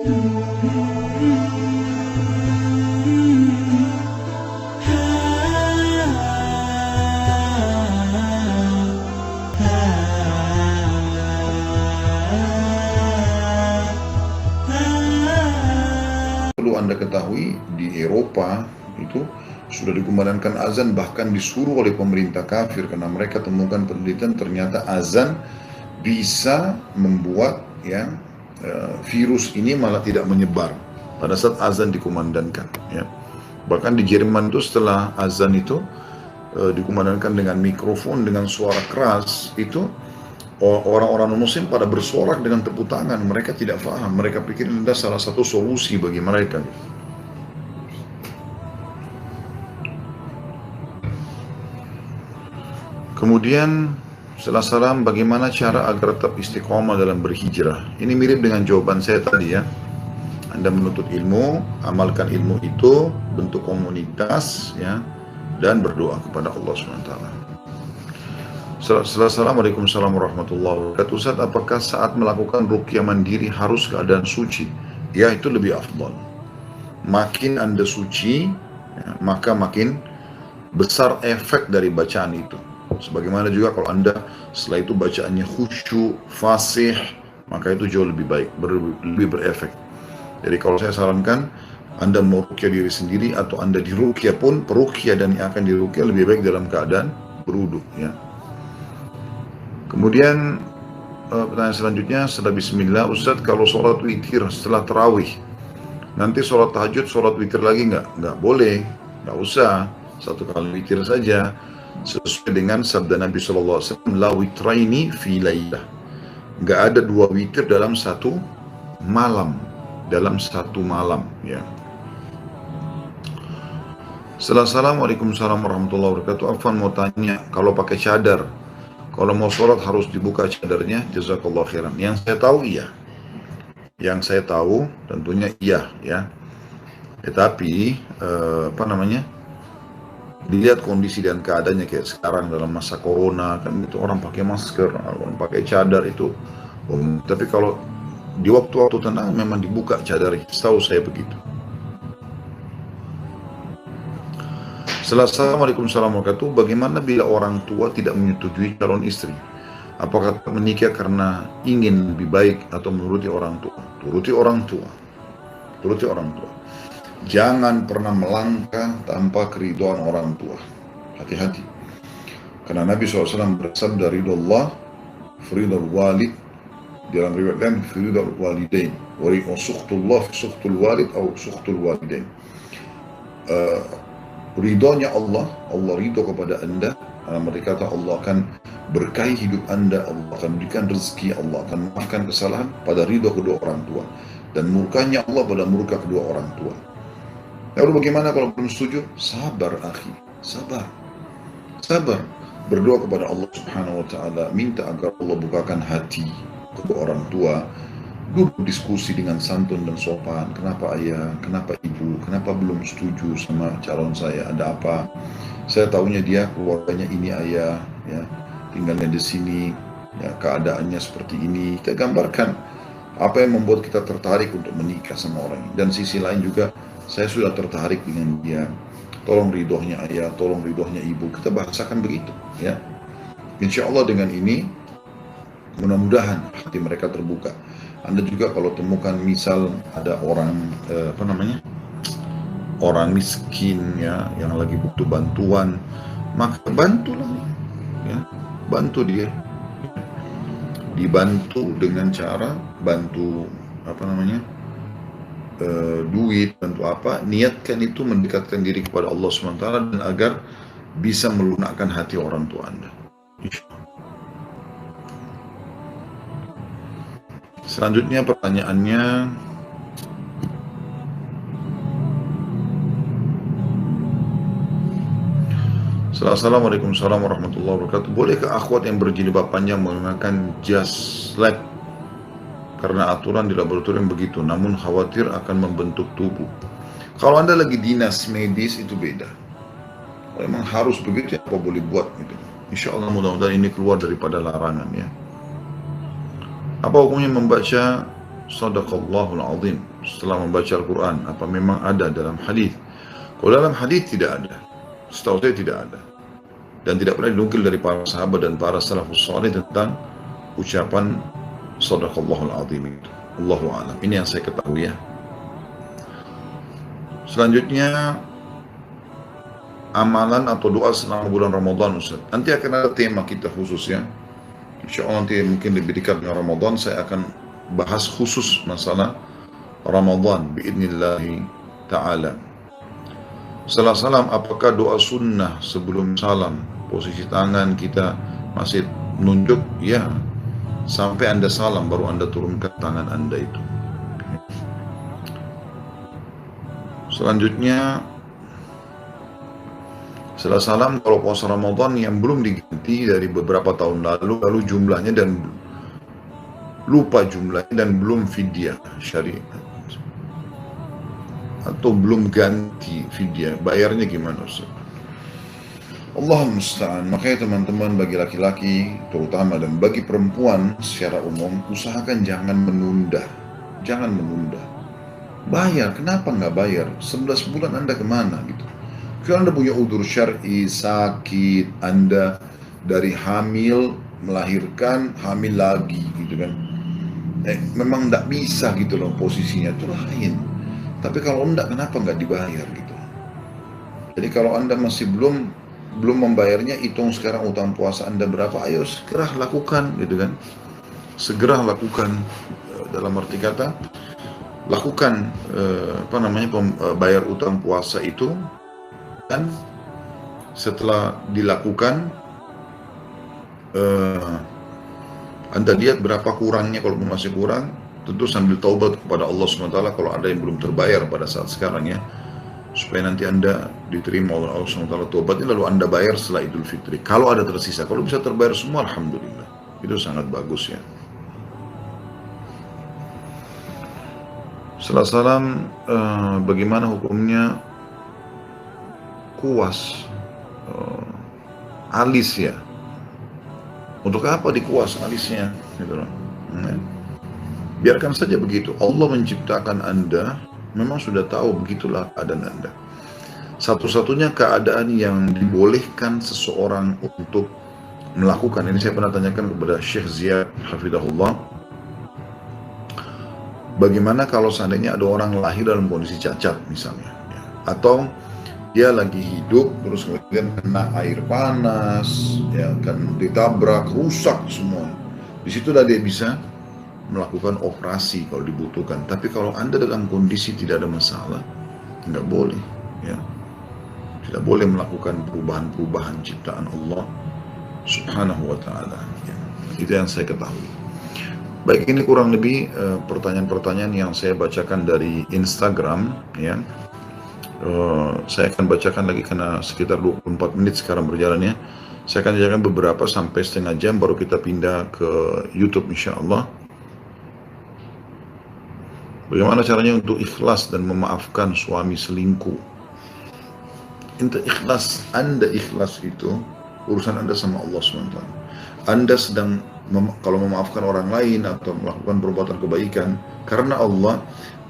Perlu Anda ketahui, di Eropa itu sudah dikumandangkan azan, bahkan disuruh oleh pemerintah kafir, karena mereka temukan penelitian ternyata azan bisa membuat virus ini malah tidak menyebar pada saat azan dikumandangkan. Ya. Bahkan di Jerman itu setelah azan itu dikumandangkan dengan mikrofon dengan suara keras, itu orang-orang muslim pada bersorak dengan tepuk tangan. Mereka tidak paham, mereka pikir ini adalah salah satu solusi bagi mereka. Kemudian setelah salam, bagaimana cara agar tetap istiqomah dalam berhijrah? Ini mirip dengan jawaban saya tadi ya. Anda menuntut ilmu, amalkan ilmu itu, bentuk komunitas ya, dan berdoa kepada Allah SWT. Assalamualaikum warahmatullahi wabarakatuh. Ustaz, apakah saat melakukan ruqyah mandiri harus keadaan suci? Ya, itu lebih afdal. Makin Anda suci, ya, maka makin besar efek dari bacaan itu. Sebagaimana juga kalau Anda setelah itu bacaannya khusyuk, fasih, maka itu jauh lebih baik, lebih berefek. Jadi kalau saya sarankan, Anda mau ruqyah diri sendiri atau Anda diruqyah pun, peruqyah dan yang akan diruqyah lebih baik dalam keadaan berwudu ya. Kemudian pertanyaan selanjutnya, setelah bismillah, Ustaz, kalau sholat witir setelah tarawih, nanti sholat tahajud, sholat witir lagi nggak boleh, nggak usah, satu kali witir saja, sesuai dengan sabda Nabi SAW, la witraini fi laylah, nggak ada dua witir dalam satu malam, ya. Assalamualaikum warahmatullahi wabarakatuh. Afwan mau tanya, kalau pakai cadar, kalau mau sholat harus dibuka cadarnya? Jazakallah khairan. Yang saya tahu iya. Yang saya tahu tentunya iya ya. Tetapi dilihat kondisi dan keadaannya, kayak sekarang dalam masa corona kan itu orang pakai masker, orang pakai cadar itu. Tapi kalau di waktu-waktu tenang memang dibuka cadarnya. Setahu saya begitu. Assalamualaikum warahmatullahi wabarakatuh. Bagaimana bila orang tua tidak menyetujui calon istri? Apakah menikah karena ingin lebih baik atau menuruti orang tua? Turuti orang tua. Turuti orang tua. Jangan pernah melangkah tanpa keridhaan orang tua. Hati-hati. Karena Nabi SAW bersabda, ridha faridul walid, dalam riwayat lain faridul walidain, wa sukhtullah sukhtul walid atau sukhtul walidain. Ridhonya Allah ridho kepada Anda. Mereka kata Allah akan berkahi hidup Anda, Allah akan berikan rezeki, Allah akan maafkan kesalahan pada ridho kedua orang tua, dan murkanya Allah pada murka kedua orang tua. Lalu bagaimana kalau belum setuju? Sabar akhi, sabar, berdoa kepada Allah Subhanahu wa Ta'ala, minta agar Allah bukakan hati kedua orang tua. Duduk diskusi dengan santun dan sopan. Kenapa ayah, kenapa ibu, kenapa belum setuju sama calon saya, ada apa? Saya tahunya dia keluarganya ini ayah, ya, tinggalnya di sini, ya, keadaannya seperti ini. Kita gambarkan apa yang membuat kita tertarik untuk menikah sama orang ini. Dan sisi lain juga, saya sudah tertarik dengan dia. Tolong ridhonya ayah, tolong ridhonya ibu. Kita bahasakan begitu, ya. Insya Allah dengan ini, mudah-mudahan hati mereka terbuka. Anda juga kalau temukan misal ada orang orang miskin ya, yang lagi butuh bantuan, maka bantulah ya, bantu dia. Dibantu dengan cara bantu duit, bantu apa, niatkan itu mendekatkan diri kepada Allah SWT dan agar bisa melunakkan hati orang tua Anda. Selanjutnya pertanyaannya, Assalamualaikum warahmatullahi wabarakatuh. Bolehkah akhwat yang berjilbab panjang menggunakan jas lab? Karena aturan di laboratorium begitu, namun khawatir akan membentuk tubuh. Kalau Anda lagi dinas medis itu beda. Kalau memang harus begitu, apa boleh buat gitu. Insya Allah mudah-mudahan ini keluar daripada larangan ya. Apa hukumnya membaca Sadaqallahul azim. Setelah membaca Al-Quran, apa memang ada dalam hadis? Kalau dalam hadis tidak ada, setahu saya tidak ada, dan tidak pernah dinukil dari para sahabat dan para salafus salih tentang ucapan Sadaqallahul azim itu. Allahu a'lam. Ini yang saya ketahui ya. Selanjutnya, amalan atau doa selama bulan Ramadan, Ustaz. Nanti akan ada tema kita khusus ya. Insya Allah nanti mungkin lebih dekat dengan Ramadan saya akan bahas khusus masalah Ramadan biidnillahi ta'ala. Setelah salam, apakah doa sunnah sebelum salam? Posisi tangan kita masih menunjuk? Ya, sampai Anda salam baru Anda turunkan tangan Anda itu. Selanjutnya, setelah salam, kalau puasa Ramadan yang belum diganti dari beberapa tahun lalu jumlahnya dan lupa jumlahnya dan belum fidyah syariat atau belum ganti fidyah, bayarnya gimana Ustaz? Allah musta'an. Makanya teman-teman, bagi laki-laki terutama dan bagi perempuan secara umum, usahakan jangan menunda. Jangan menunda. Bayar, kenapa nggak bayar? 11 bulan Anda kemana gitu? Kalau Anda punya udzur syar'i, sakit, Anda dari hamil, melahirkan, hamil lagi gitu kan. Memang nggak bisa gitu loh posisinya, itu lain. Tapi kalau enggak, kenapa nggak dibayar gitu? Jadi kalau Anda masih belum membayarnya, hitung sekarang utang puasa Anda berapa, ayo segera lakukan gitu kan. Segera lakukan, dalam arti kata lakukan bayar utang puasa itu, dan setelah dilakukan Anda lihat berapa kurangnya. Kalau masih kurang, tentu sambil taubat kepada Allah SWT kalau ada yang belum terbayar pada saat sekarang ya, supaya nanti Anda diterima oleh Allah SWT taubatnya, lalu Anda bayar setelah Idul Fitri. Kalau ada tersisa, kalau bisa terbayar semua, alhamdulillah, itu sangat bagus ya. Setelah salam, bagaimana hukumnya kuas alis ya? Untuk apa dikuas alisnya? Gitu loh. Biarkan saja begitu. Allah menciptakan Anda, memang sudah tahu begitulah keadaan Anda. Satu-satunya keadaan yang dibolehkan seseorang untuk melakukan, ini saya pernah tanyakan kepada Syekh Ziyad Hafidahullah, bagaimana kalau seandainya ada orang lahir dalam kondisi cacat misalnya, atau dia lagi hidup terus kemudian kena air panas, ya kan, ditabrak, rusak semua. Disitulah dia bisa melakukan operasi kalau dibutuhkan. Tapi kalau Anda dalam kondisi tidak ada masalah, nggak boleh, ya, tidak boleh melakukan perubahan-perubahan ciptaan Allah Subhanahu wa Ta'ala. Ya. Itu yang saya ketahui. Baik, ini kurang lebih pertanyaan-pertanyaan yang saya bacakan dari Instagram, ya. Saya akan bacakan lagi karena sekitar 24 menit sekarang berjalannya. Saya akan bacakan beberapa sampai setengah jam, baru kita pindah ke YouTube insya Allah. Bagaimana caranya untuk ikhlas dan memaafkan suami selingkuh? Anda ikhlas itu urusan Anda sama Allah SWT. Anda sedang kalau memaafkan orang lain atau melakukan perbuatan kebaikan karena Allah,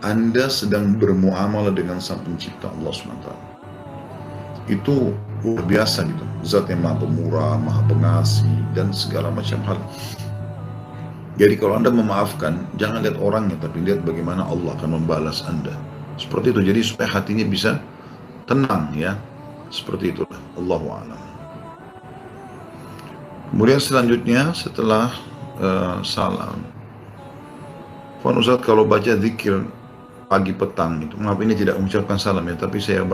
Anda sedang bermuamalah dengan Sang Pencipta Allah SWT. Itu luar biasa gitu. Zat yang maha pemurah, maha pengasih, dan segala macam hal. Jadi kalau Anda memaafkan, jangan lihat orangnya, tapi lihat bagaimana Allah akan membalas Anda. Seperti itu. Jadi supaya hatinya bisa tenang ya. Seperti itulah. Allahu a'lam. Kemudian selanjutnya setelah salam, Puan Ustaz, kalau baca zikir pagi petang itu, maaf ini tidak mengucapkan salam ya, tapi saya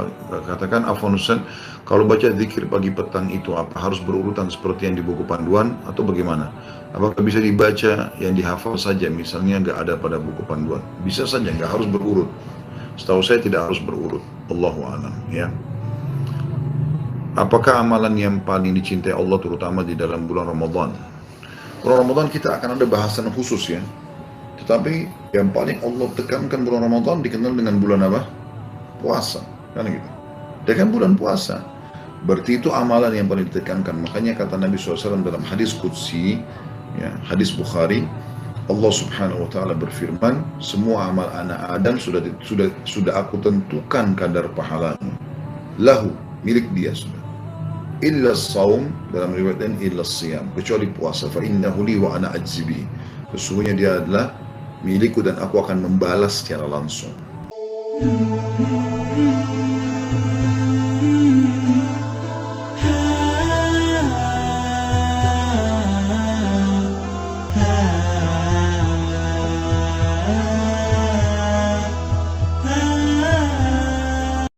katakan afwan Ustaz, kalau baca zikir pagi petang itu apa harus berurutan seperti yang di buku panduan atau bagaimana? Apakah bisa dibaca yang dihafal saja, misalnya nggak ada pada buku panduan? Bisa saja, nggak harus berurut. Setahu saya tidak harus berurut. Allahu a'lam ya. Apakah amalan yang paling dicintai Allah terutama di dalam bulan Ramadan? Bulan Ramadan kita akan ada bahasan khusus ya. Tetapi yang paling Allah tekankan bulan Ramadan dikenal dengan bulan apa? Puasa, kan gitu. Dia kan bulan puasa. Berarti itu amalan yang paling ditekankan. Makanya kata Nabi SAW dalam hadis Qudsi, ya, hadis Bukhari, Allah Subhanahu wa taala berfirman, semua amal anak Adam sudah aku tentukan kadar pahalanya. Lahu, milik dia sudah. Illa saum, dalam riwayat lain illa siyam, kecuali puasa. Fa innahu li wa ana ajzi bihi. Sesungguhnya dia adalah milikku dan aku akan membalas secara langsung.